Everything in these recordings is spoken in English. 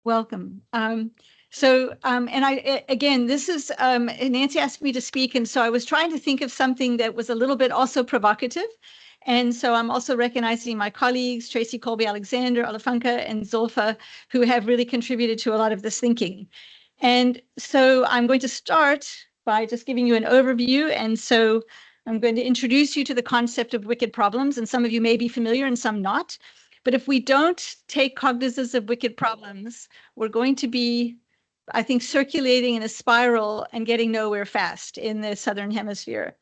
Welcome. And again, this is, Nancy asked me to speak, and so I was trying to think of something that was a little bit also provocative. And so I'm also recognizing my colleagues, Tracy Colby-Alexander, Alafunka, and Zulfa, who have really contributed to a lot of this thinking. And so I'm going to start by just giving you an overview. And so I'm going to introduce you to the concept of wicked problems, and some of you may be familiar and some not. But if we don't take cognizance of wicked problems, we're going to be, I think, circulating in a spiral and getting nowhere fast in the Southern Hemisphere,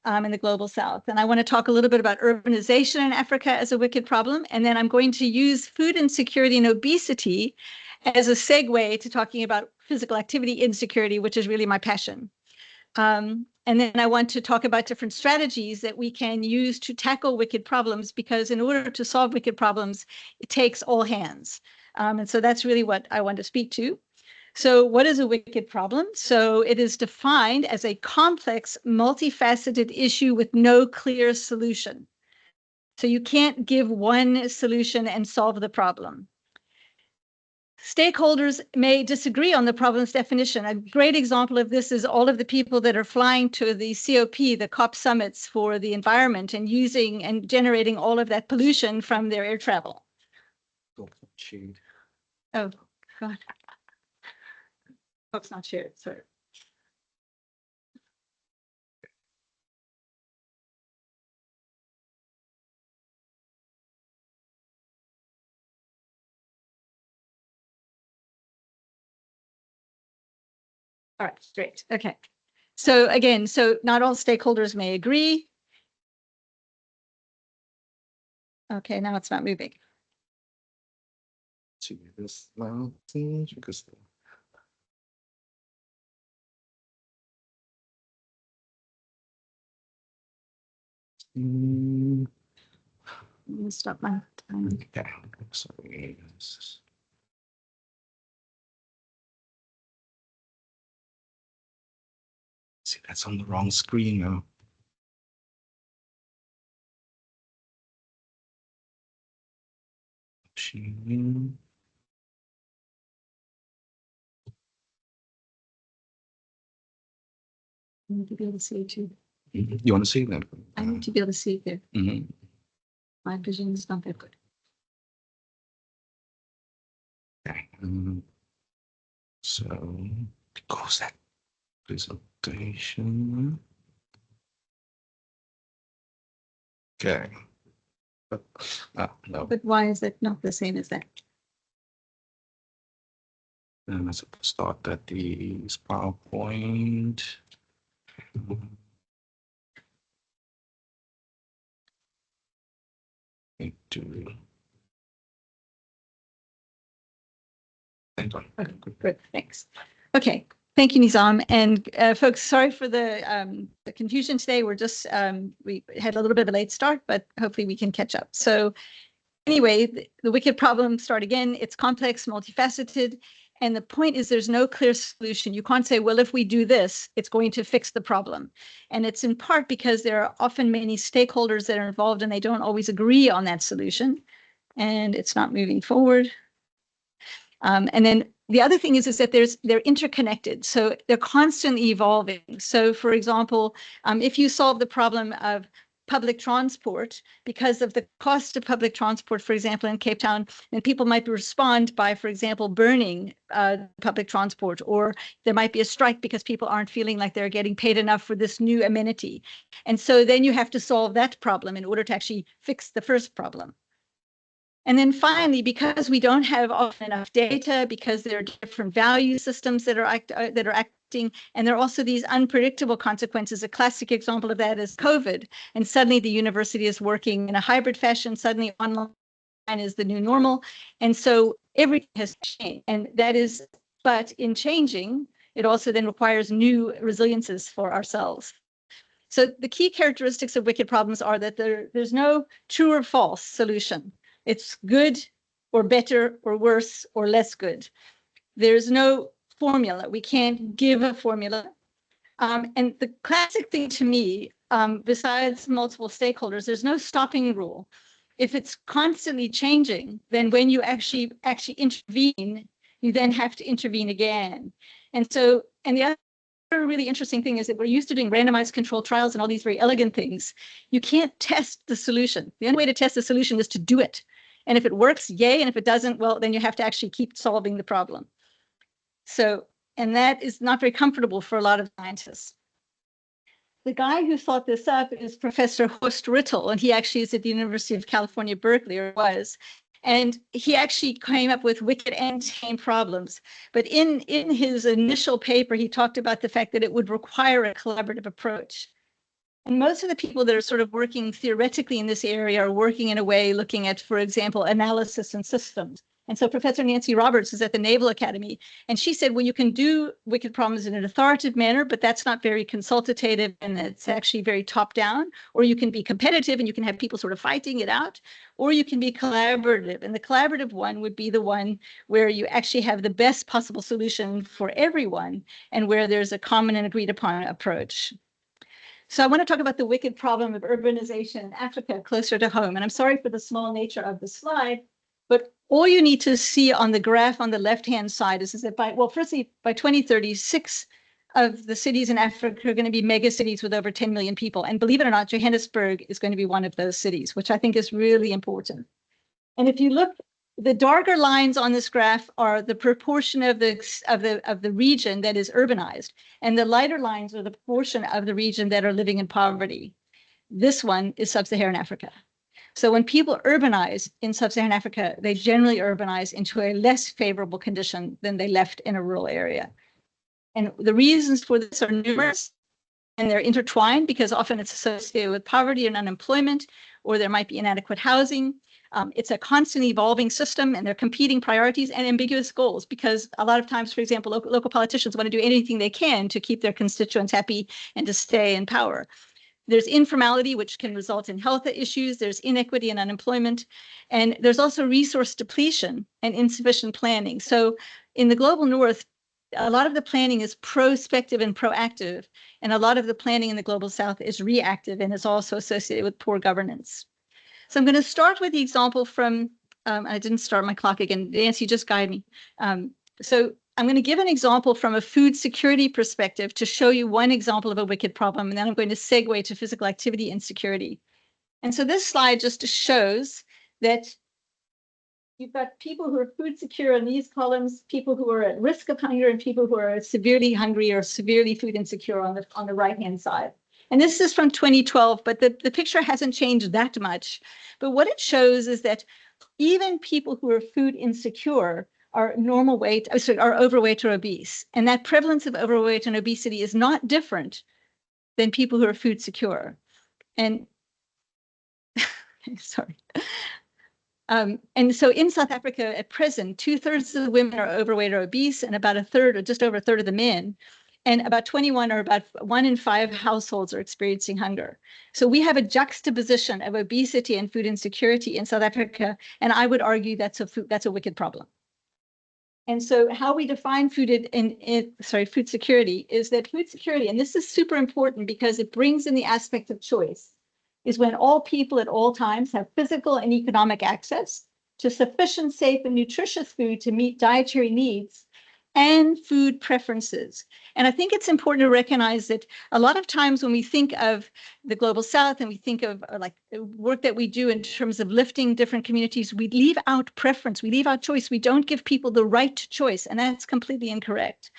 in the global South. And I want to talk a little bit about urbanization in Africa as a wicked problem. And then I'm going to use food insecurity and obesity as a segue to talking about physical activity insecurity, which is really my passion. And then I want to talk about different strategies that we can use to tackle wicked problems, because in order to solve wicked problems, it takes all hands. And so that's really what I want to speak to. So what is a wicked problem? So it is defined as a complex, multifaceted issue with no clear solution. So you can't give one solution and solve the problem. Stakeholders may disagree on the problem's definition. A great example of this is all of the people that are flying to the COP, the COP summits for the environment, and using and generating all of that pollution from their air travel. Oh, God. Talk's not shared, sorry. All right, great. Okay. So again, so not all stakeholders may agree. Okay, now it's not moving. To this mountain, because Let me stop my time. okay, sorry. See, that's on the wrong screen now. I need to be able to see it too. You want to see that? I need to be able to see it there. Mm-hmm. My vision is not that good. Okay. So, because that presentation. Okay. But, no. But why is it not the same as that? And let's start at the PowerPoint. Need to. Okay, good, thanks. Okay, thank you, Nizam. And folks, sorry for the confusion today. We're just, we had a little bit of a late start, but hopefully we can catch up. So anyway, the wicked problem, start again. It's complex, multifaceted. And the point is there's no clear solution. You can't say, well, if we do this, it's going to fix the problem. And it's in part because there are often many stakeholders that are involved and they don't always agree on that solution. And it's not moving forward. And then the other thing is that they're interconnected. So they're constantly evolving. So for example, if you solve the problem of public transport, because of the cost of public transport, for example, in Cape Town, then people might respond by, for example, burning public transport, or there might be a strike because people aren't feeling like they're getting paid enough for this new amenity. And so then you have to solve that problem in order to actually fix the first problem. And then finally, because we don't have often enough data, because there are different value systems that are acting, and there are also these unpredictable consequences. A classic example of that is COVID. And suddenly the university is working in a hybrid fashion. Suddenly online is the new normal. And so everything has changed. And that is, but in changing, it also then requires new resiliences for ourselves. So the key characteristics of wicked problems are that there's no true or false solution. It's good or better or worse or less good. There's no formula. We can't give a formula. And the classic thing to me, besides multiple stakeholders, there's no stopping rule. If it's constantly changing, then when you actually intervene, you then have to intervene again. And so, and the other really interesting thing is that we're used to doing randomized controlled trials and all these very elegant things. You can't test the solution. The only way to test the solution is to do it. And if it works, yay. And if it doesn't, well, then you have to actually keep solving the problem. So, and that is not very comfortable for a lot of scientists. The guy who thought this up is Professor Horst Rittel, and he actually is at the University of California, Berkeley, or was. And he actually came up with wicked and tame problems. But in his initial paper, he talked about the fact that it would require a collaborative approach. And most of the people that are sort of working theoretically in this area are working in a way looking at, for example, analysis and systems. And so Professor Nancy Roberts is at the Naval Academy, and she said, well, you can do wicked problems in an authoritative manner, but that's not very consultative, and it's actually very top-down. Or you can be competitive, and you can have people sort of fighting it out, or you can be collaborative. And the collaborative one would be the one where you actually have the best possible solution for everyone, and where there's a common and agreed-upon approach. So I want to talk about the wicked problem of urbanization in Africa, closer to home. And I'm sorry for the small nature of the slide, but all you need to see on the graph on the left-hand side is that firstly, by 2036, of the cities in Africa are going to be mega cities with over 10 million people. And believe it or not, Johannesburg is going to be one of those cities, which I think is really important. And if you look, the darker lines on this graph are the proportion of the region that is urbanized, and the lighter lines are the proportion of the region that are living in poverty. This one is sub-Saharan Africa. So when people urbanize in sub-Saharan Africa, they generally urbanize into a less favorable condition than they left in a rural area. And the reasons for this are numerous, and they're intertwined because often it's associated with poverty and unemployment, or there might be inadequate housing. It's a constantly evolving system, and they're competing priorities and ambiguous goals, because a lot of times, for example, local politicians want to do anything they can to keep their constituents happy and to stay in power. There's informality, which can result in health issues. There's inequity and unemployment. And there's also resource depletion and insufficient planning. So in the global north, a lot of the planning is prospective and proactive. And a lot of the planning in the global south is reactive and is also associated with poor governance. So I'm going to start with the example from, I didn't start my clock again. Nancy, just guide me. So I'm going to give an example from a food security perspective to show you one example of a wicked problem, and then I'm going to segue to physical activity insecurity. And so this slide just shows that you've got people who are food secure in these columns, people who are at risk of hunger, and people who are severely hungry or severely food insecure on the right-hand side. And this is from 2012, but the picture hasn't changed that much. But what it shows is that even people who are food insecure are are overweight or obese. And that prevalence of overweight and obesity is not different than people who are food secure. And sorry. And so in South Africa at present, 2/3 of the women are overweight or obese, and about a third or just over a third of the men. And about 21 or about 1 in 5 households are experiencing hunger. So we have a juxtaposition of obesity and food insecurity in South Africa. And I would argue that's a wicked problem. And so how we define food security is that food security, and this is super important because it brings in the aspect of choice, is when all people at all times have physical and economic access to sufficient, safe, and nutritious food to meet dietary needs and food preferences. And I think it's important to recognize that a lot of times when we think of the global south and we think of like work that we do in terms of lifting different communities, we leave out preference, we leave out choice, we don't give people the right to choice, and that's completely incorrect.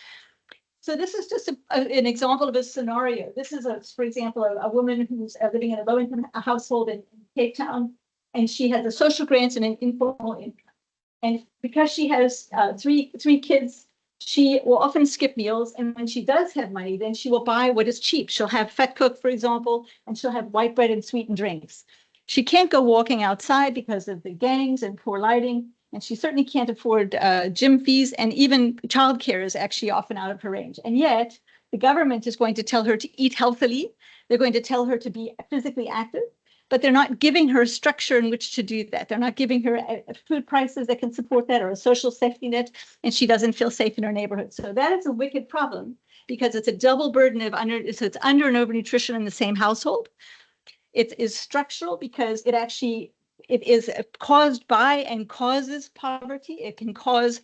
So this is just an example of a scenario. This is, for example, a woman who's living in a low-income household in Cape Town, and she has a social grant and an informal income. And because she has three kids, she will often skip meals, and when she does have money, then she will buy what is cheap. She'll have fat cook, for example, and she'll have white bread and sweetened drinks. She can't go walking outside because of the gangs and poor lighting, and she certainly can't afford gym fees, and even childcare is actually often out of her range. And yet, the government is going to tell her to eat healthily. They're going to tell her to be physically active, but they're not giving her a structure in which to do that. They're not giving her food prices that can support that or a social safety net, and she doesn't feel safe in her neighborhood. So that is a wicked problem because it's a double burden of it's under and overnutrition in the same household. It is structural because it actually it is caused by and causes poverty. It can cause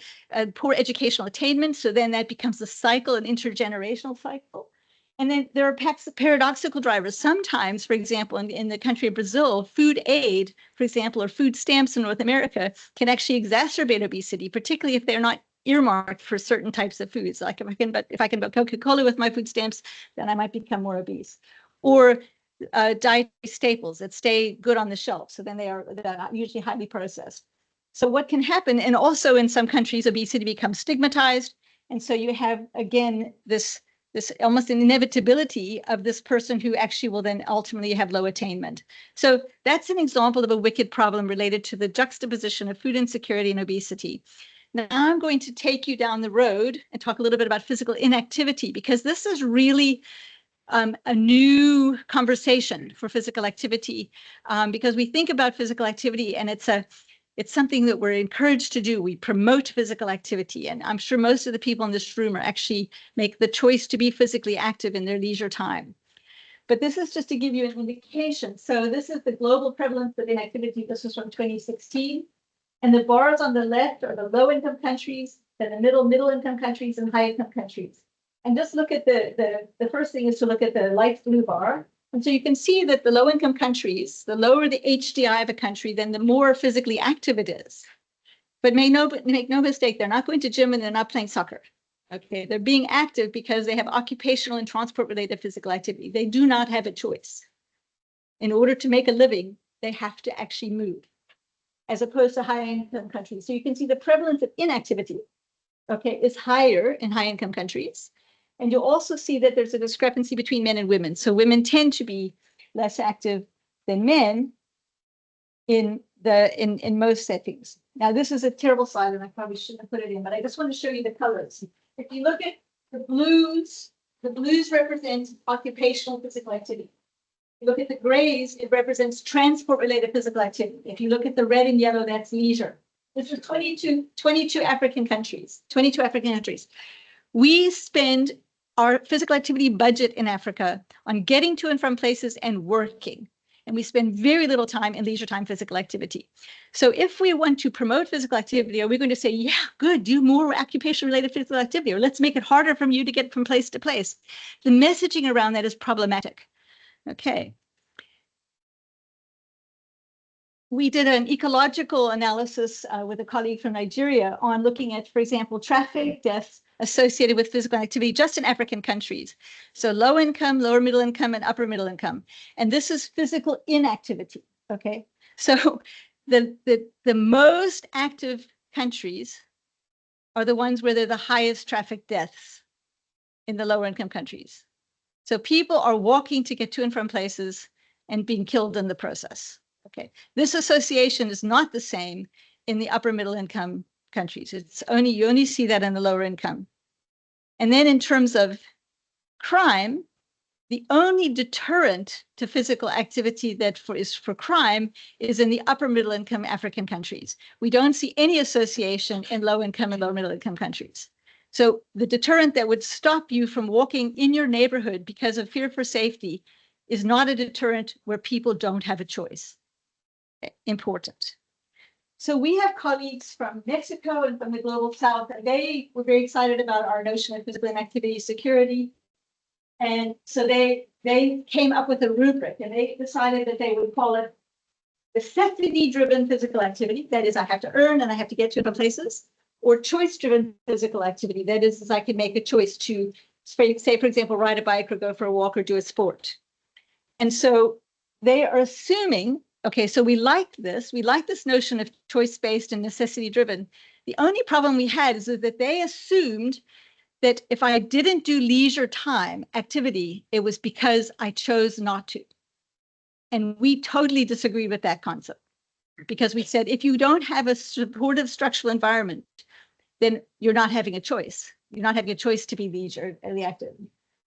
poor educational attainment. So then that becomes a cycle, an intergenerational cycle. And then there are paradoxical drivers. Sometimes, for example, in the country of Brazil, food aid, for example, or food stamps in North America can actually exacerbate obesity, particularly if they're not earmarked for certain types of foods. Like if I can buy Coca-Cola with my food stamps, then I might become more obese. Or dietary staples that stay good on the shelf. So then they're usually highly processed. So what can happen, and also in some countries, obesity becomes stigmatized. And so you have, again, this almost an inevitability of this person who actually will then ultimately have low attainment. So that's an example of a wicked problem related to the juxtaposition of food insecurity and obesity. Now I'm going to take you down the road and talk a little bit about physical inactivity, because this is really a new conversation for physical activity, because we think about physical activity and it's something that we're encouraged to do. We promote physical activity, and I'm sure most of the people in this room are actually make the choice to be physically active in their leisure time. But this is just to give you an indication. So this is the global prevalence of inactivity. This was from 2016. And the bars on the left are the low-income countries, then the middle-income countries, and high-income countries. And just look at the first thing is to look at the light blue bar. And so you can see that the low-income countries, the lower the HDI of a country, then the more physically active it is. But make no mistake, they're not going to gym and they're not playing soccer. Okay, they're being active because they have occupational and transport-related physical activity. They do not have a choice. In order to make a living, they have to actually move, as opposed to high-income countries. So you can see the prevalence of inactivity, okay, is higher in high-income countries. And you'll also see that there's a discrepancy between men and women. So women tend to be less active than men in most settings. Now, this is a terrible slide, and I probably shouldn't have put it in, but I just want to show you the colors. If you look at the blues represent occupational physical activity. If you look at the grays, it represents transport-related physical activity. If you look at the red and yellow, that's leisure. This is 22 African countries, 22 African countries. We spend our physical activity budget in Africa on getting to and from places and working. And we spend very little time in leisure time physical activity. So if we want to promote physical activity, are we going to say, yeah, good, do more occupation-related physical activity, or let's make it harder for you to get from place to place? The messaging around that is problematic. Okay. We did an ecological analysis with a colleague from Nigeria on looking at, for example, traffic deaths associated with physical activity just in African countries. So low income, lower middle income, and upper middle income. And this is physical inactivity, okay? So the most active countries are the ones where they're the highest traffic deaths in the lower income countries. So people are walking to get to and from places and being killed in the process. Okay, this association is not the same in the upper middle income countries. You only see that in the lower income. And then in terms of crime, the only deterrent to physical activity that is for crime is in the upper middle income African countries. We don't see any association in low income and lower middle income countries. So the deterrent that would stop you from walking in your neighborhood because of fear for safety is not a deterrent where people don't have a choice. Important. So we have colleagues from Mexico and from the Global South, and they were very excited about our notion of physical inactivity security. And so they came up with a rubric, and they decided that they would call it necessity-driven physical activity. That is, I have to earn and I have to get to the places, or choice-driven physical activity. That is I can make a choice to, say, for example, ride a bike or go for a walk or do a sport. And so they are assuming, okay, so we like this notion of choice-based and necessity-driven. The only problem we had is that they assumed that if I didn't do leisure time activity, it was because I chose not to. And we totally disagree with that concept, because we said, if you don't have a supportive structural environment, then you're not having a choice. You're not having a choice to be leisurely active.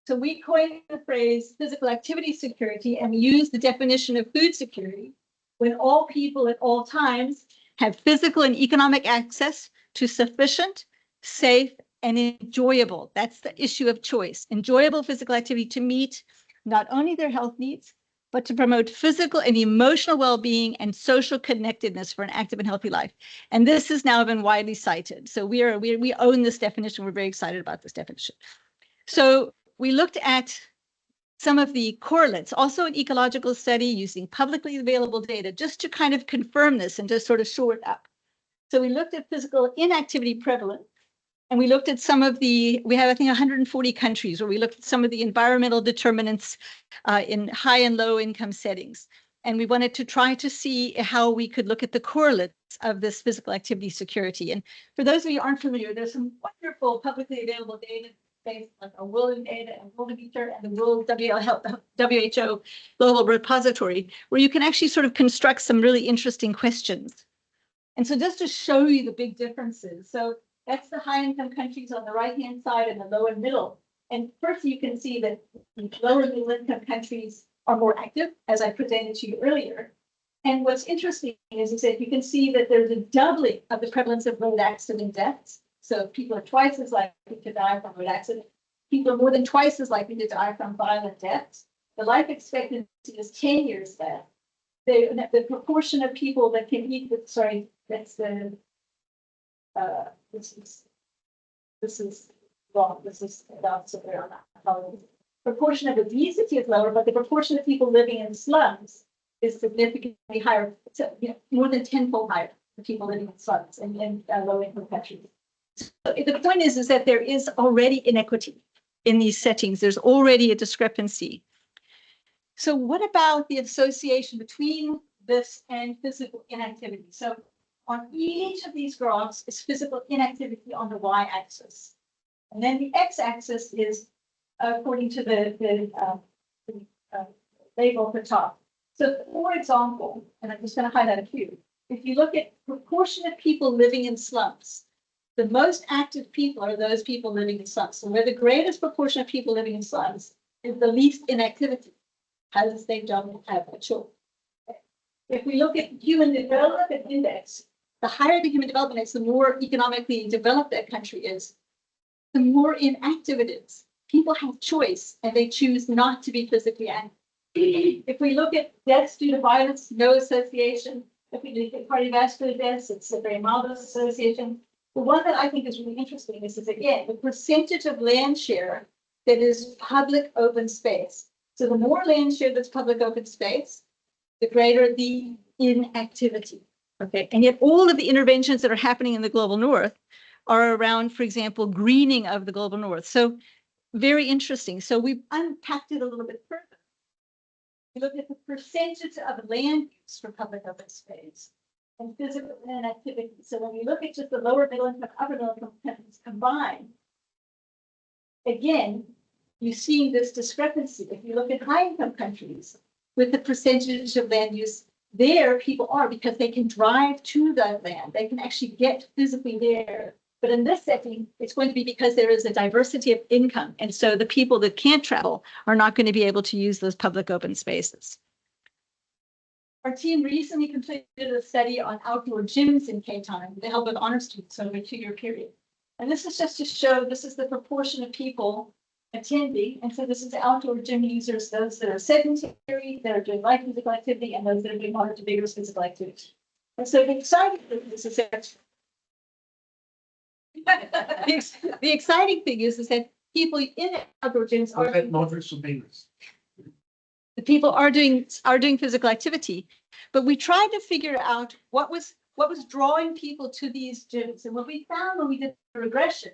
So we coined the phrase physical activity security, and we use the definition of food security when all people at all times have physical and economic access to sufficient, safe, and enjoyable. That's the issue of choice. Enjoyable physical activity to meet not only their health needs, but to promote physical and emotional well-being and social connectedness for an active and healthy life. And this has now been widely cited. So we own this definition. We're very excited about this definition. So we looked at some of the correlates, also an ecological study using publicly available data, just to kind of confirm this and just sort of shore it up. So we looked at physical inactivity prevalence, and we looked at some of the, we have, I think, 140 countries where we looked at some of the environmental determinants in high and low income settings. And we wanted to try to see how we could look at the correlates of this physical activity security. And for those of you who aren't familiar, there's some wonderful publicly available data based like a World Data and Worldometer and the World WHO Global Repository, where you can actually sort of construct some really interesting questions. And so just to show you the big differences. So that's the high income countries on the right-hand side and the low and middle. And first you can see that the lower middle income countries are more active, as I presented to you earlier. And what's interesting is that you can see that there's a doubling of the prevalence of road accident deaths. So people are twice as likely to die from road accident. People are more than twice as likely to die from violent deaths. The life expectancy is 10 years less. The proportion of people that can eat with, sorry, that's the, this is wrong. This is not severe on that. Proportion of obesity is lower, but the proportion of people living in slums is significantly higher, so, more than tenfold higher for people living in slums and low-income countries. So the point is that there is already inequity in these settings. There's already a discrepancy. So what about the association between this and physical inactivity? So on each of these graphs is physical inactivity on the y-axis. And then the x-axis is according to the label at the top. So for example, and I'm just going to highlight a few, if you look at proportion of people living in slums, the most active people are those people living in slums. So where the greatest proportion of people living in slums is the least inactivity, as they don't have a choice. If we look at human development index, the higher the human development index, the more economically developed that country is, the more inactive it is. People have choice and they choose not to be physically active. If we look at deaths due to violence, no association. If we look at cardiovascular deaths, it's a very mild association. The one that I think is really interesting is again, the percentage of land share that is public open space. So the more land share that's public open space, the greater the inactivity. Okay, and yet all of the interventions that are happening in the global north are around, for example, greening of the global north. So very interesting. So we've unpacked it a little bit further. We look at the percentage of land use for public open space and physical inactivity. So when we look at just the lower middle income, upper middle income countries combined, again, you see this discrepancy. If you look at high income countries with the percentage of land use, there people are because they can drive to the land. They can actually get physically there. But in this setting, it's going to be because there is a diversity of income. And so the people that can't travel are not going to be able to use those public open spaces. Our team recently completed a study on outdoor gyms in K-Time with the help of honor students over a 2-year period. And this is just to show this is the proportion of people attending. And so this is the outdoor gym users, those that are sedentary, that are doing light physical activity, and those that are doing moderate to vigorous physical activity. And so the exciting thing is that the exciting thing is that people in outdoor gyms are moderate to vigorous. The people are doing physical activity, but we tried to figure out what was drawing people to these gyms. And what we found when we did the regression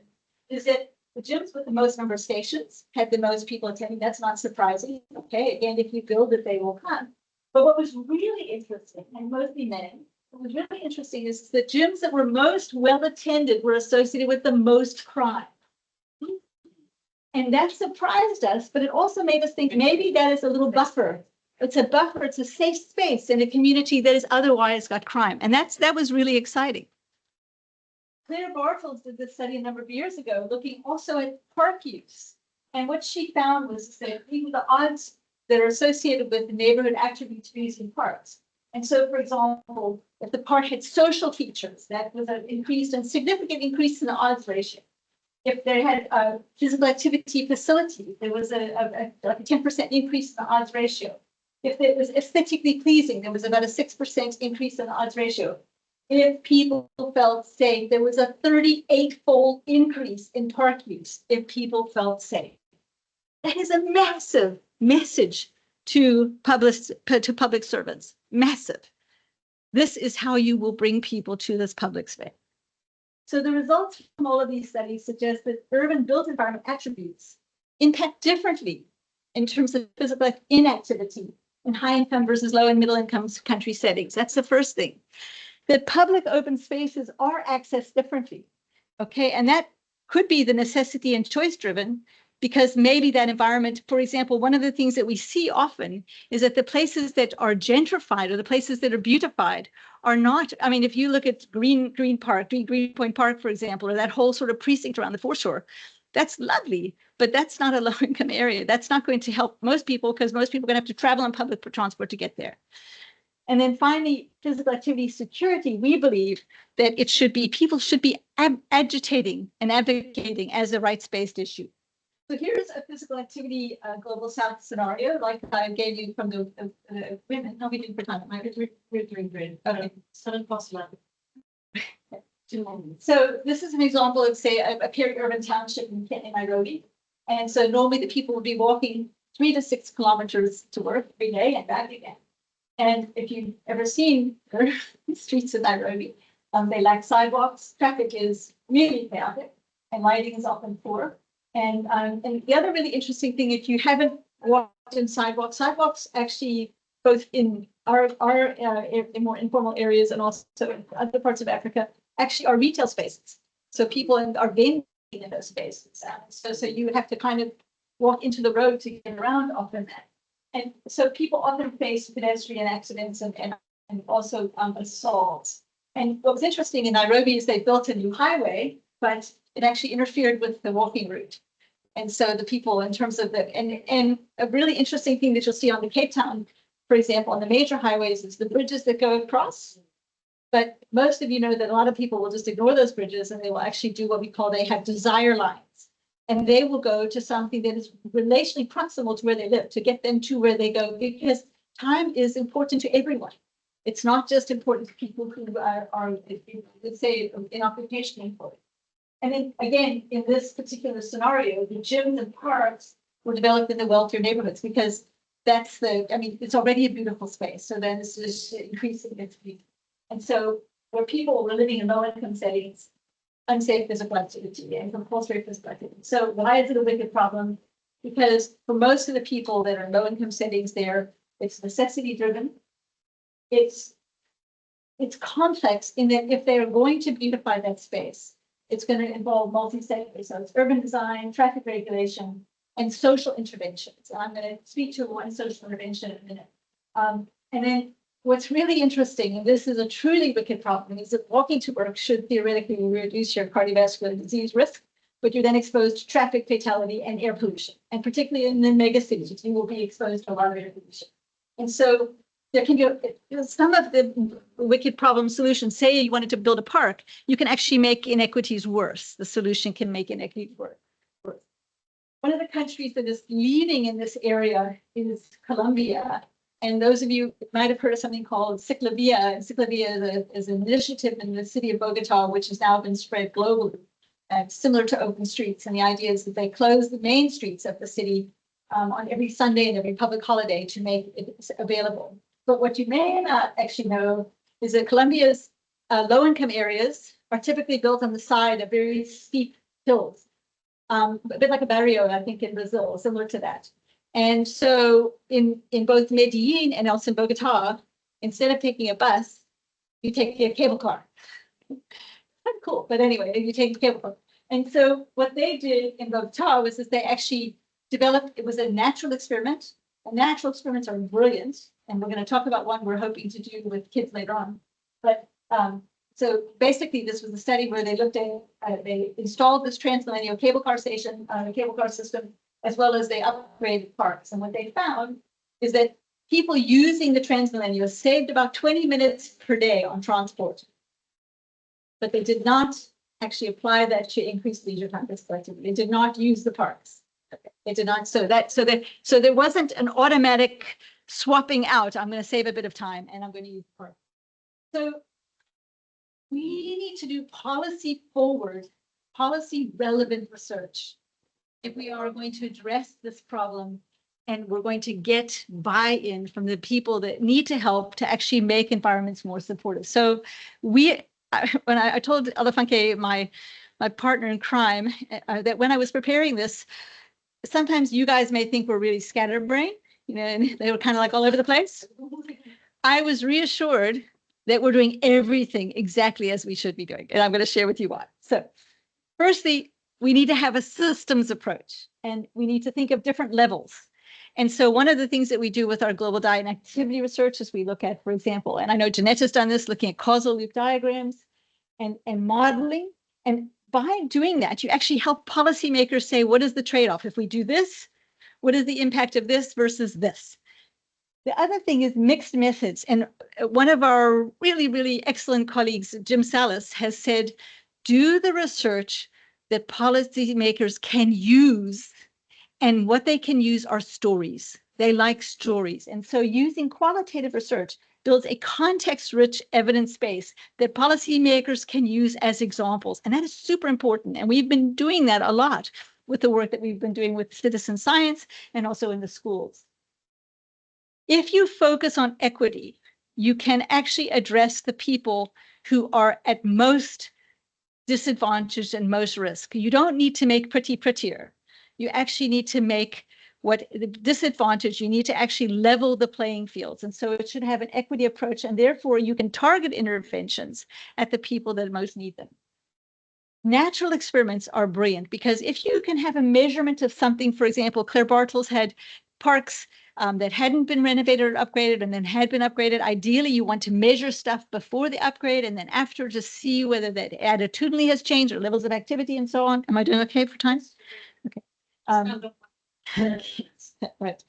is that the gyms with the most number of stations had the most people attending. That's not surprising. Okay, again, if you build it, they will come. But what was really interesting, and mostly men, what was really interesting is the gyms that were most well attended were associated with the most crime. And that surprised us, but it also made us think maybe that is a little buffer. It's a buffer, it's a safe space in a community that is otherwise got crime. And that was really exciting. Claire Bartels did this study a number of years ago, looking also at park use. And what she found was that even the odds that are associated with the neighborhood attributes of using parks. And so, for example, if the park had social features, that was an increase and significant increase in the odds ratio. If they had a physical activity facility, there was like a 10% increase in the odds ratio. If it was aesthetically pleasing, there was about a 6% increase in the odds ratio. If people felt safe, there was a 38-fold increase in park use if people felt safe. That is a massive message to public servants, massive. This is how you will bring people to this public space. So the results from all of these studies suggest that urban built environment attributes impact differently in terms of physical inactivity in high income versus low and middle income country settings. That's the first thing. That public open spaces are accessed differently. Okay, and that could be the necessity and choice driven, because maybe that environment, for example, one of the things that we see often is that the places that are gentrified or the places that are beautified are not, I mean, if you look at Greenpoint Park, for example, or that whole sort of precinct around the foreshore, that's lovely, but that's not a low income area. That's not going to help most people, because most people are going to have to travel on public transport to get there. And then finally, physical activity security, we believe that it should be, people should be agitating and advocating as a rights-based issue. So here's a physical activity global south scenario, like I gave you from the women. No, we didn't for time. We're doing great. Okay. So this is an example of, say, a peri-urban township in Nairobi. And so normally the people would be walking 3 to 6 kilometers to work every day and back again. And if you've ever seen the streets of Nairobi, they lack sidewalks. Traffic is really chaotic, and lighting is often poor. And the other really interesting thing, if you haven't walked in sidewalks actually, both in our in more informal areas and also in other parts of Africa, actually are retail spaces. So people are vending in those spaces. So you have to kind of walk into the road to get around often. And so people often face pedestrian accidents and also assaults. And what was interesting in Nairobi is they built a new highway, but it actually interfered with the walking route. And so the people, in terms of and a really interesting thing that you'll see on the Cape Town, for example, on the major highways, is the bridges that go across. But most of you know that a lot of people will just ignore those bridges, and they will actually do what we call, they have desire lines. And they will go to something that is relationally proximal to where they live to get them to where they go, because time is important to everyone. It's not just important to people who are let's say, in occupation employed. And then again, in this particular scenario, the gyms and parks were developed in the wealthier neighborhoods, because that's it's already a beautiful space. So then this is increasing its beauty. And so where people were living in low income settings, unsafe physical activity and compulsory physical activity. So why is it a wicked problem? Because for most of the people that are in low income settings there, it's necessity driven. It's complex in that if they're going to beautify that space, it's going to involve multi-sector. So it's urban design, traffic regulation, and social interventions. And I'm going to speak to one social intervention in a minute. And then what's really interesting, and this is a truly wicked problem, is that walking to work should theoretically reduce your cardiovascular disease risk, but you're then exposed to traffic fatality and air pollution. And particularly in the mega cities, you will be exposed to a lot of air pollution. And so there can be some of the wicked problem solutions. Say you wanted to build a park, you can actually make inequities worse. The solution can make inequities worse. One of the countries that is leading in this area is Colombia. And those of you might have heard of something called Ciclavia. Ciclavia is an initiative in the city of Bogota, which has now been spread globally, similar to open streets. And the idea is that they close the main streets of the city on every Sunday and every public holiday to make it available. But what you may not actually know is that Colombia's low-income areas are typically built on the side of very steep hills, a bit like a barrio, I think, in Brazil, similar to that. And so in both Medellin and also in Bogota, instead of taking a bus, you take a cable car. Kind of cool, but anyway, you take a cable car. And so what they did in Bogota was that they actually developed, it was a natural experiment. And natural experiments are brilliant. And we're going to talk about one we're hoping to do with kids later on. But so basically, this was a study where they looked at, they installed this transmillennial cable car station, cable car system, as well as they upgraded parks. And what they found is that people using the transmillennial saved about 20 minutes per day on transport. But they did not actually apply that to increase leisure time physical activity. They did not use the parks. They did not. So there wasn't an automatic swapping out. I'm going to save a bit of time and I'm going to use part. So we need to do policy forward, policy relevant research if we are going to address this problem, and we're going to get buy-in from the people that need to help to actually make environments more supportive. So when I told Alafunke, my partner in crime, that when I was preparing this, sometimes you guys may think we're really scatterbrained, and they were kind of like all over the place. I was reassured that we're doing everything exactly as we should be doing. And I'm going to share with you why. So firstly, we need to have a systems approach, and we need to think of different levels. And so one of the things that we do with our global diet and activity research is we look at, for example, and I know Jeanette has done this, looking at causal loop diagrams and modeling. And by doing that, you actually help policymakers say, what is the trade-off? If we do this, what is the impact of this versus this? The other thing is mixed methods. And one of our really, really excellent colleagues, Jim Salas, has said, do the research that policymakers can use, and what they can use are stories. They like stories. And so using qualitative research builds a context-rich evidence base that policymakers can use as examples. And that is super important. And we've been doing that a lot with the work that we've been doing with citizen science and also in the schools. If you focus on equity, you can actually address the people who are at most disadvantaged and most risk. You don't need to make prettier. You actually need to make what the disadvantage, you need to actually level the playing fields. And so it should have an equity approach, and therefore you can target interventions at the people that most need them. Natural experiments are brilliant because if you can have a measurement of something, for example, Claire Bartels had parks that hadn't been renovated or upgraded and then had been upgraded. Ideally, you want to measure stuff before the upgrade and then after to see whether that attitudinally has changed or levels of activity and so on. Am I doing okay for time? Okay. Right.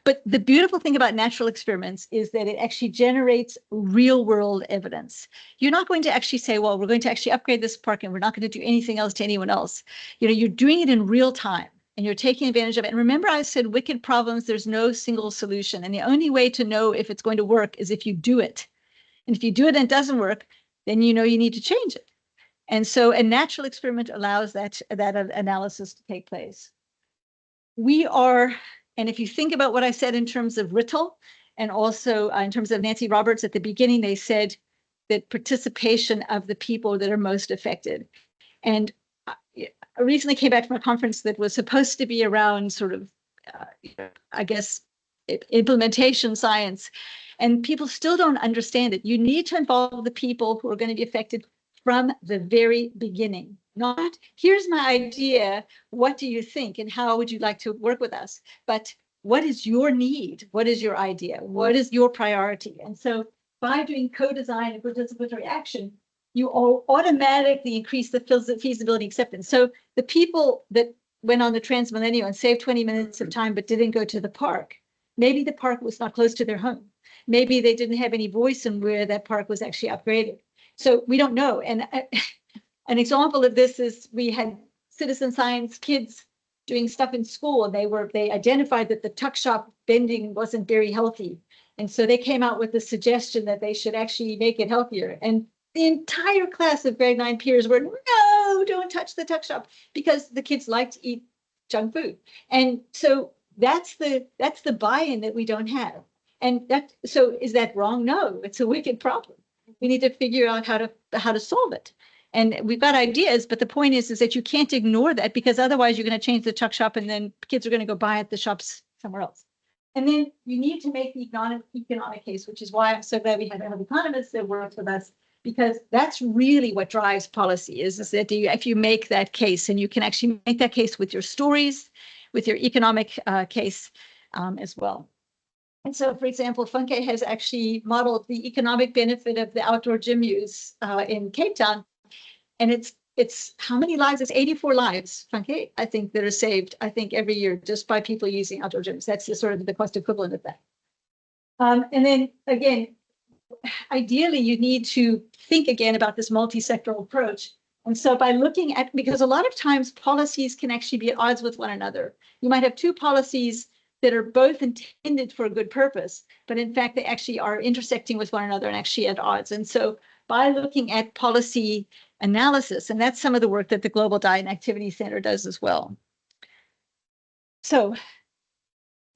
But the beautiful thing about natural experiments is that it actually generates real world evidence. You're not going to actually say, well, we're going to actually upgrade this park and we're not going to do anything else to anyone else. You're doing it in real time and you're taking advantage of it. And remember, I said wicked problems, there's no single solution. And the only way to know if it's going to work is if you do it. And if you do it and it doesn't work, then you know you need to change it. And so a natural experiment allows that analysis to take place. We are, and if you think about what I said in terms of Rittel and also in terms of Nancy Roberts at the beginning, they said that participation of the people that are most affected. And I recently came back from a conference that was supposed to be around sort of, I guess, implementation science, and people still don't understand it. You need to involve the people who are going to be affected from the very beginning. Not, here's my idea, what do you think, and how would you like to work with us? But what is your need? What is your idea? What is your priority? And so by doing co-design and participatory action, you automatically increase the feasibility acceptance. So the people that went on the Transmillennial and saved 20 minutes of time but didn't go to the park, maybe the park was not close to their home. Maybe they didn't have any voice in where that park was actually upgraded. So we don't know. And an example of this is we had citizen science kids doing stuff in school, and they identified that the tuck shop bending wasn't very healthy. And so they came out with the suggestion that they should actually make it healthier. And the entire class of grade 9 peers were, no, don't touch the tuck shop, because the kids like to eat junk food. And so that's the buy-in that we don't have. And so is that wrong? No, it's a wicked problem. We need to figure out how to solve it. And we've got ideas, but the point is that you can't ignore that, because otherwise you're going to change the tuck shop and then kids are going to go buy at the shops somewhere else. And then you need to make the economic case, which is why I'm so glad we have economists that work with us, because that's really what drives policy is that if you make that case, and you can actually make that case with your stories, with your economic case as well. And so, for example, Funke has actually modeled the economic benefit of the outdoor gym use in Cape Town. And it's how many lives? It's 84 lives, Funke, I think, that are saved, I think, every year just by people using outdoor gyms. That's the sort of the cost equivalent of that. And then, again, ideally, you need to think again about this multi-sectoral approach. And so by looking at, because a lot of times policies can actually be at odds with one another. You might have two policies that are both intended for a good purpose, but in fact, they actually are intersecting with one another and actually at odds. And so by looking at policy analysis, and that's some of the work that the Global Diet and Activity Center does as well. So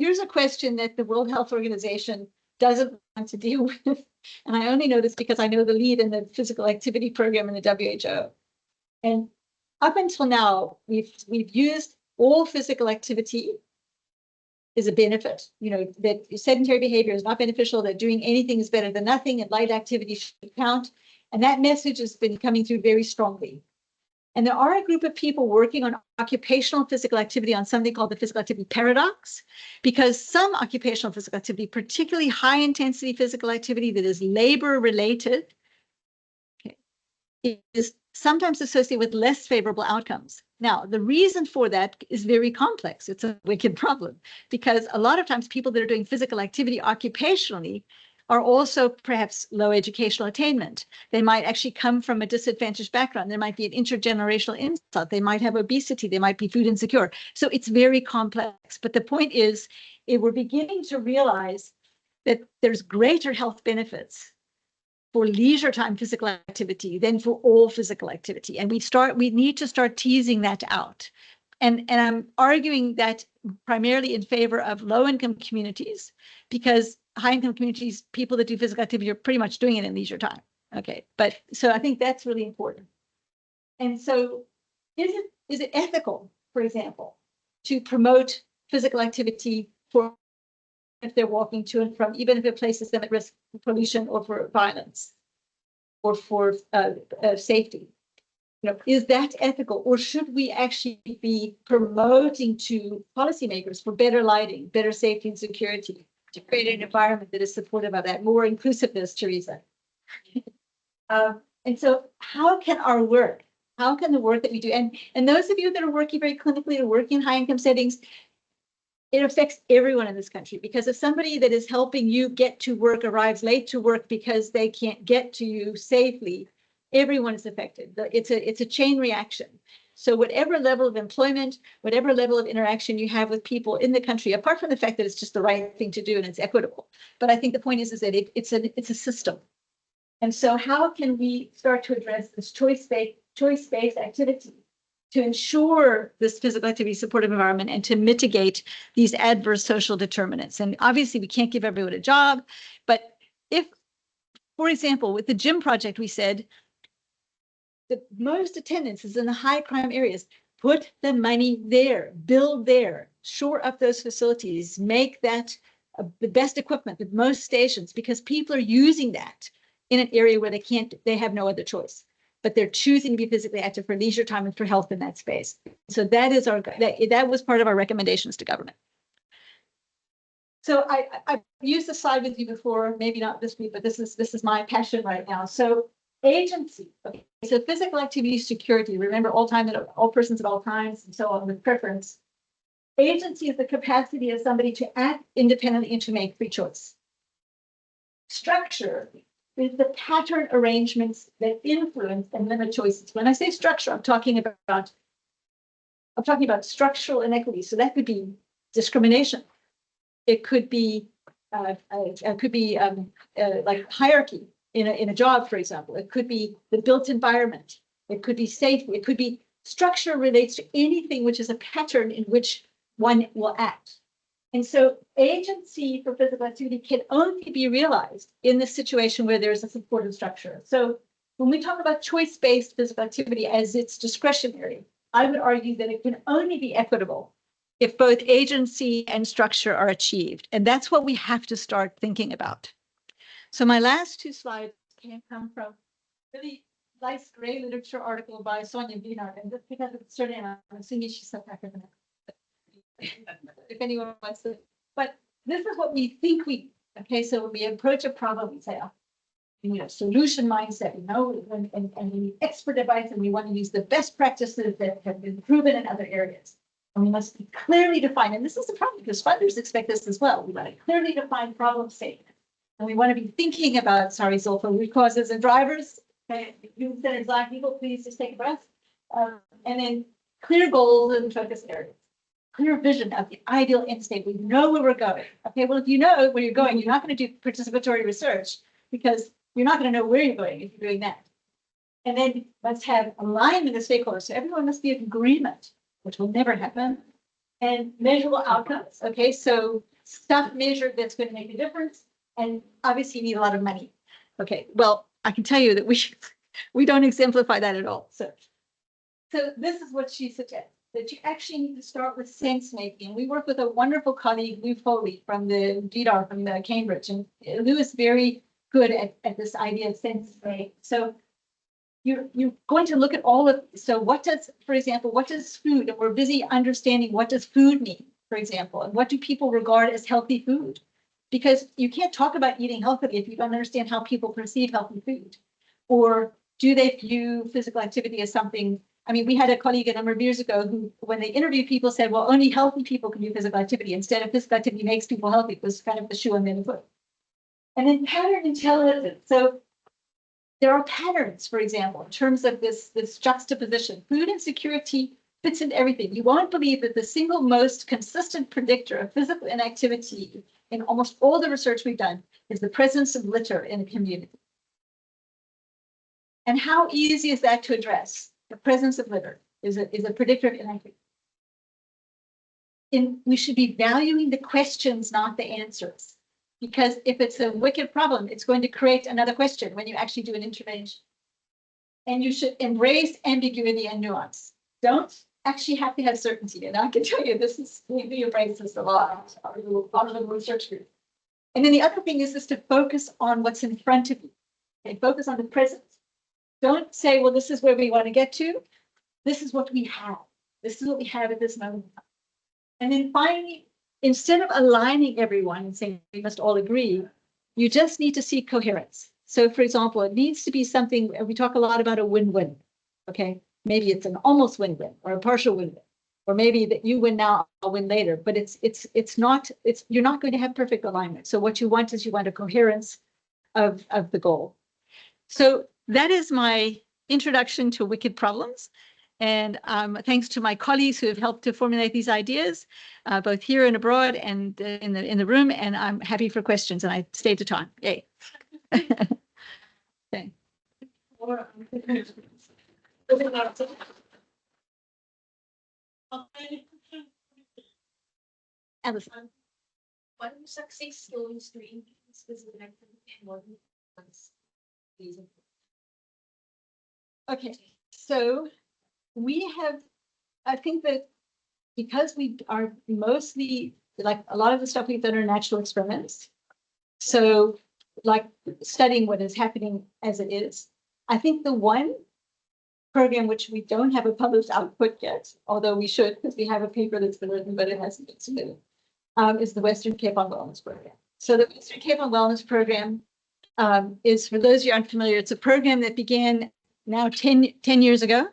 here's a question that the World Health Organization doesn't want to deal with. And I only know this because I know the lead in the physical activity program in the WHO. And up until now, we've used all physical activity is a benefit, that sedentary behavior is not beneficial, that doing anything is better than nothing, and light activity should count. And that message has been coming through very strongly. And there are a group of people working on occupational physical activity on something called the physical activity paradox, because some occupational physical activity, particularly high intensity physical activity that is labor related, is sometimes associated with less favorable outcomes. Now, the reason for that is very complex. It's a wicked problem because a lot of times people that are doing physical activity occupationally are also perhaps low educational attainment. They might actually come from a disadvantaged background. There might be an intergenerational insult. They might have obesity. They might be food insecure. So it's very complex. But the point is, we're beginning to realize that there's greater health benefits for leisure time physical activity than for all physical activity. And we need to start teasing that out. And I'm arguing that primarily in favor of low-income communities, because high-income communities, people that do physical activity are pretty much doing it in leisure time. Okay, but so I think that's really important. And so is it ethical, for example, to promote physical activity for if they're walking to and from, even if it places them at risk for pollution or for violence or for safety? Is that ethical, or should we actually be promoting to policymakers for better lighting, better safety and security, to create an environment that is supportive of that, more inclusiveness, Teresa? And so how can the work that we do, and those of you that are working very clinically or working in high income settings, it affects everyone in this country, because if somebody that is helping you get to work arrives late to work because they can't get to you safely, everyone is affected. It's a chain reaction. So whatever level of employment, whatever level of interaction you have with people in the country, apart from the fact that it's just the right thing to do and it's equitable, but I think the point is that it's a system. And so how can we start to address this choice-based activity to ensure this physical activity supportive environment and to mitigate these adverse social determinants? And obviously we can't give everyone a job, but if, for example, with the gym project, we said the most attendance is in the high crime areas, put the money there, build there, shore up those facilities, make that the best equipment, the most stations, because people are using that in an area where they have no other choice, but they're choosing to be physically active for leisure time and for health in that space. So that is that was part of our recommendations to government. So I've used this slide with you before, maybe not this week, but this is my passion right now. So agency. Okay. So physical activity security. Remember, all persons at all times, and so on with preference. Agency is the capacity of somebody to act independently and to make free choice. Structure is the pattern arrangements that influence and limit choices. When I say structure, I'm talking about structural inequity. So that could be discrimination. It could be like hierarchy in a job, for example. It could be the built environment. It could be safety. It could be structure relates to anything which is a pattern in which one will act. And so agency for physical activity can only be realized in this situation where there's a supportive structure. So when we talk about choice-based physical activity as it's discretionary, I would argue that it can only be equitable if both agency and structure are achieved. And that's what we have to start thinking about. So my last two slides can come from really nice gray literature article by Sonia Wiener, and just because of the surname, I'm assuming she's South African. If anyone wants to, but this is what we think okay, so when we approach a problem, we say, we need a solution mindset, and we need expert advice, and we want to use the best practices that have been proven in other areas. And we must be clearly defined, and this is the problem because funders expect this as well. We want to clearly define problem statement. And we want to be thinking about, sorry, Zolfa, root causes and drivers. Okay, you said it's Black people, please just take a breath. And then clear goals and focus areas. clear vision of the ideal end state. We know where we're going. Okay, well, if you know where you're going, you're not going to do participatory research because you're not going to know where you're going if you're doing that. And then let's have alignment of stakeholders. So everyone must be in agreement, which will never happen. And measurable outcomes. Okay, so stuff measured that's going to make a difference. And obviously you need a lot of money. Okay, well, I can tell you that we don't exemplify that at all. So this is what she suggests, that you actually need to start with sense making. We work with a wonderful colleague, Lou Foley from the GDAR from Cambridge. And Lou is very good at this idea of sense making. So you're going to look at all of, so what does, for example, what does food, and we're busy understanding what does food mean, for example, and what do people regard as healthy food? Because you can't talk about eating healthily if you don't understand how people perceive healthy food. Or do they view physical activity as something, I mean, we had a colleague a number of years ago who, when they interviewed people, said, well, only healthy people can do physical activity. Instead of physical activity makes people healthy, it was kind of the shoe on the foot. And then pattern intelligence. So there are patterns, for example, in terms of this juxtaposition. Food insecurity fits into everything. You won't believe that the single most consistent predictor of physical inactivity in almost all the research we've done is the presence of litter in a community. And how easy is that to address? The presence of litter is a predictor of inactivity. We should be valuing the questions, not the answers. Because if it's a wicked problem, it's going to create another question when you actually do an intervention. And you should embrace ambiguity and nuance. Don't actually have to have certainty. And I can tell you, we embrace this a lot of the research group. And then the other thing is to focus on what's in front of you. Okay, focus on the present. Don't say, well, this is where we want to get to. This is what we have. This is what we have at this moment. And then finally, instead of aligning everyone and saying we must all agree, you just need to seek coherence. So, for example, it needs to be something, we talk a lot about a win-win, okay? Maybe it's an almost win-win or a partial win-win, or maybe that you win now, I'll win later, but you're not going to have perfect alignment. So what you want is a coherence of the goal. So that is my introduction to wicked problems. And thanks to my colleagues who have helped to formulate these ideas, both here and abroad and in the room. And I'm happy for questions, and I stayed to time. Yay. Okay. Alison. What do success stories to increase physical activity and what reason? Okay, so we have, I think that because we are mostly, like a lot of the stuff we've done are natural experiments. So like studying what is happening as it is. I think the one program which we don't have a published output yet, although we should, because we have a paper that's been written, but it hasn't been submitted, is the Western Cape on Wellness Program. So the Western Cape on Wellness Program is, for those of you unfamiliar, it's a program that began now 10 years ago.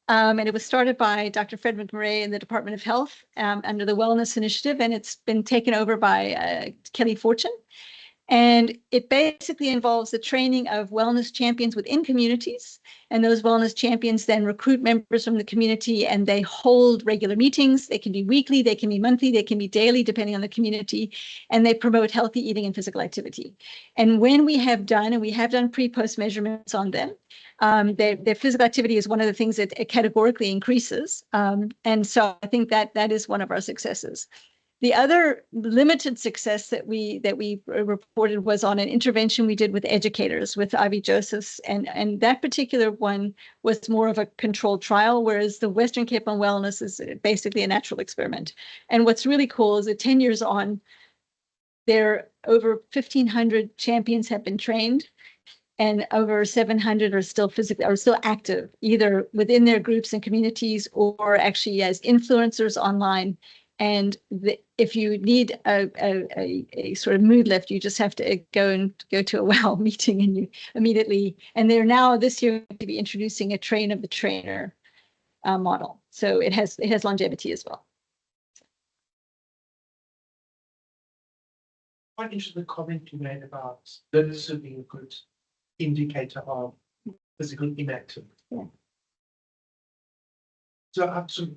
And it was started by Dr. Fred McMurray in the Department of Health under the Wellness Initiative, and it's been taken over by Kelly Fortune. And it basically involves the training of wellness champions within communities. And those wellness champions then recruit members from the community, and they hold regular meetings. They can be weekly, they can be monthly, they can be daily, depending on the community. And they promote healthy eating and physical activity. And when we have done, and we have done pre-post measurements on them, their physical activity is one of the things that categorically increases. And so I think that is one of our successes. The other limited success that we reported was on an intervention we did with educators, with Ivy Josephs, and that particular one was more of a controlled trial, whereas the Western Cape on Wellness is basically a natural experiment. And what's really cool is that 10 years on, there over 1,500 champions have been trained, and over 700 are still active, either within their groups and communities or actually as influencers online. And if you need a sort of mood lift, you just have to go to a WOW meeting, and you immediately, and they're now this year going to be introducing a train of the trainer model. So it has longevity as well. Quite interested in the comment you made about litter being a good indicator of physical inactivity. Yeah. So I've sort of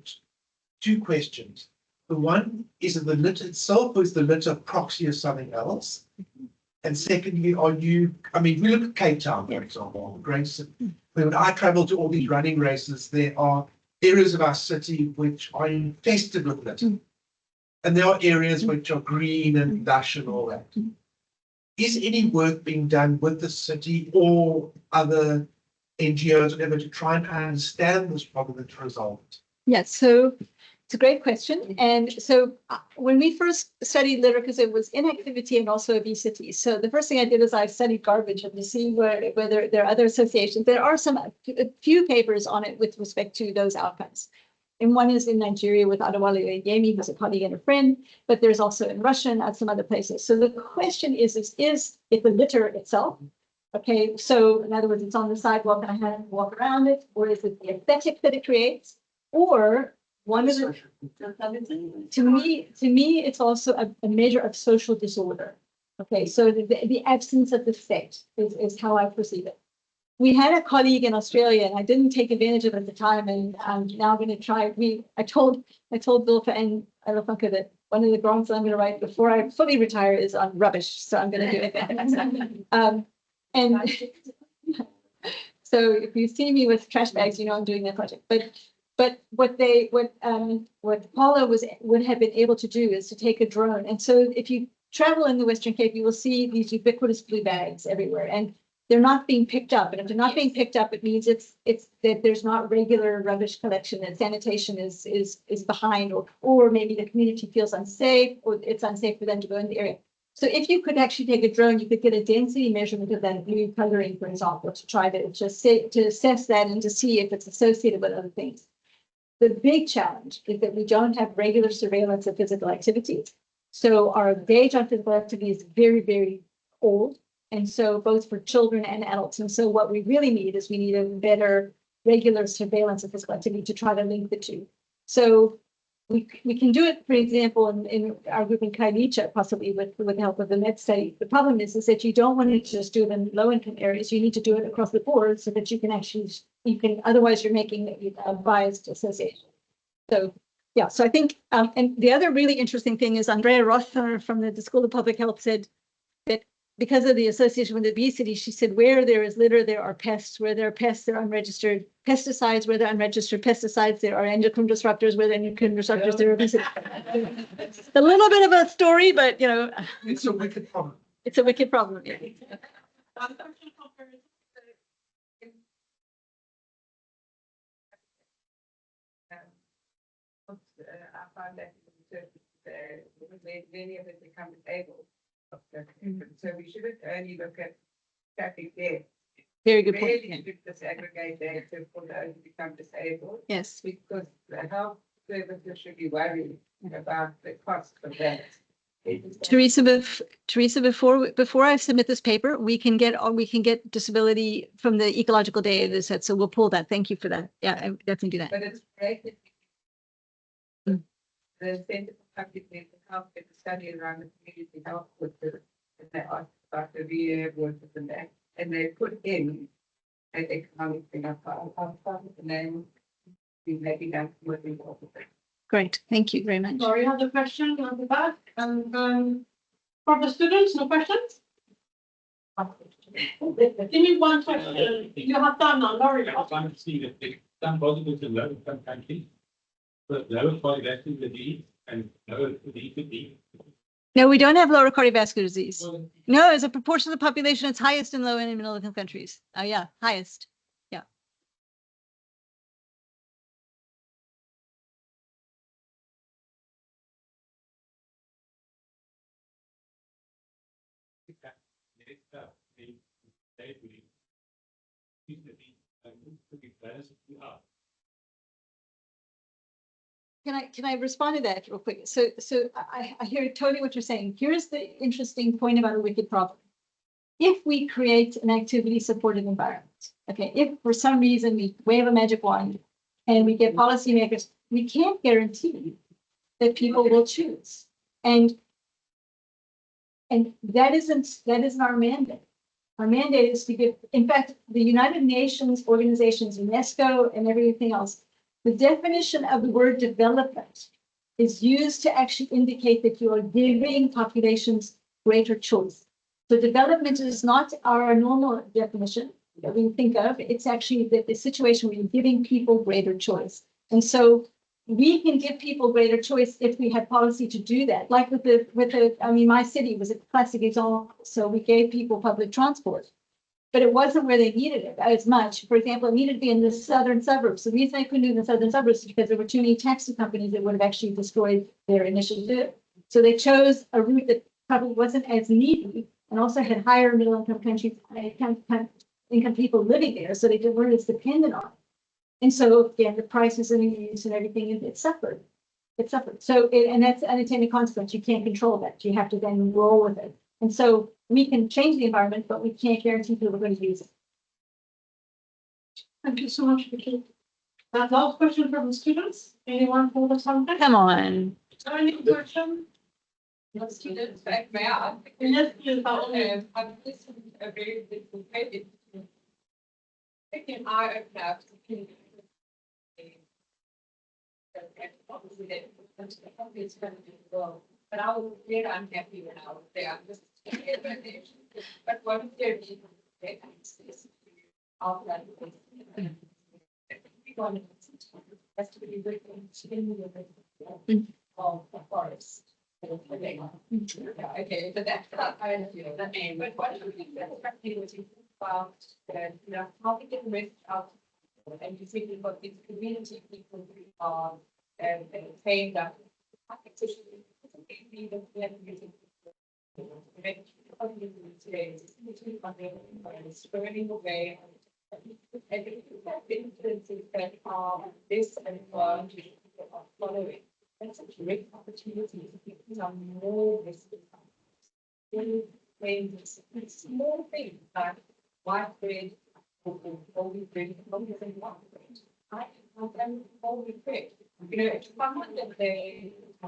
two questions. The one, is it the lit itself or is the lit a proxy of something else? And secondly, we look at Cape Town, for example, a great city. When I travel to all these running races, there are areas of our city which are infested with litter. And there are areas which are green and lush and all that. Is any work being done with the city or other NGOs, whatever, to try and understand this problem and to resolve it? Yes, so it's a great question. And so when we first studied litter, because it was inactivity and also obesity. So the first thing I did is I studied garbage and to see whether there are other associations. There are a few papers on it with respect to those outcomes. And one is in Nigeria with Adewale Yemi, who's a colleague and a friend, but there's also in Russia and at some other places. So the question is it the litter itself? Okay, so in other words, it's on the sidewalk and I have to walk around it, or is it the aesthetic that it creates? Or one of the, to me, it's also a measure of social disorder. Okay, so the absence of the state is how I perceive it. We had a colleague in Australia, and I didn't take advantage of it at the time, and I'm now going to try. I told Bilfa and Alafunka that one of the grants I'm going to write before I fully retire is on rubbish, so I'm going to do it. And so if you see me with trash bags, you know I'm doing that project. But what Paula would have been able to do is to take a drone. And so if you travel in the Western Cape, you will see these ubiquitous blue bags everywhere, and they're not being picked up. And if they're not being picked up, it means it's that there's not regular rubbish collection, and sanitation is behind, or maybe the community feels unsafe, or it's unsafe for them to go in the area. So if you could actually take a drone, you could get a density measurement of that blue coloring, for example, to try to assess that and to see if it's associated with other things. The big challenge is that we don't have regular surveillance of physical activity. So our gauge on physical activity is very, very old. And so both for children and adults. And so what we really need is we need a better regular surveillance of physical activity to try to link the two. So we can do it, for example, in our group in Kailicha, possibly with the help of the Met study. The problem is that you don't want to just do it in low-income areas. You need to do it across the board so that you can otherwise you're making a biased association. So yeah, so I think, and the other really interesting thing is Andrea Rother from the School of Public Health said that because of the association with obesity, she said, where there is litter, there are pests. Where there are pests, there are unregistered pesticides. Where there are unregistered pesticides, there are endocrine disruptors. Where there are endocrine disruptors, there are obesity. It's a little bit of a story, but you know, it's a wicked problem. It's a wicked problem. Yeah. I found that many of it become disabled. So we shouldn't only look at traffic there. Very good point. Really Yeah. should disaggregate data for those who become disabled, Yes. because the health services should be worried about the cost of that. Teresa, before I submit this paper, we can get disability from the ecological data set. So we'll pull that. Thank you for that. Yeah, I definitely do that. But it's great that the Center for Public Mental Health did a study around the community health workers, and they asked about the rehab workers and that, and they put in an economic thing up and then we maybe done working over there. Great. Thank you very much. Sorry, other question on the back, and for the students, no questions? Give me one question. You have done now, Laurie. I'm trying to see that it's done positive in low-income countries, but lower cardiovascular disease and lower obesity. No, we don't have lower cardiovascular disease. No, as a proportion of the population, it's highest in low and middle income countries. Oh yeah, highest. Yeah. Can I respond to that real quick? So I hear totally what you're saying. Here's the interesting point about a wicked problem. If we create an activity supported environment, okay, if for some reason we wave a magic wand and we get policymakers, we can't guarantee that people will choose. And that isn't our mandate. Our mandate is to give, in fact, the United Nations organizations, UNESCO and everything else, the definition of the word development is used to actually indicate that you are giving populations greater choice. So development is not our normal definition that we think of. It's actually the situation where you're giving people greater choice. And so we can give people greater choice if we have policy to do that. Like I mean, my city was a classic example. So we gave people public transport, but it wasn't where they needed it as much. For example, it needed to be in the southern suburbs. The reason I couldn't do it in the southern suburbs is because there were too many taxi companies that would have actually destroyed their initiative. So they chose a route that probably wasn't as needy and also had higher middle income countries, income people living there. So they weren't as dependent on it. And so again, the prices and the use and everything, it suffered. It suffered. So and that's unintended consequence. You can't control that. You have to then roll with it. And so we can change the environment, but we can't guarantee people are going to use it. Thank you so much, Vicki. Last question from the students. Anyone for something? Come on. Any question? Students, back may I? Yes, please. I've listened to a very different paper. Thinking I open up to but I was very unhappy when I was there. I'm just but what if there be has to be written in the forest. Okay, but that's not I feel that name, but what do you think that's about how we can risk out and you think about these community people who are saying that spreading away and influences that are this and following. That's a great opportunity to become more responsible. Small things like white bread, holy bread, I can have them holy bread. If someone that they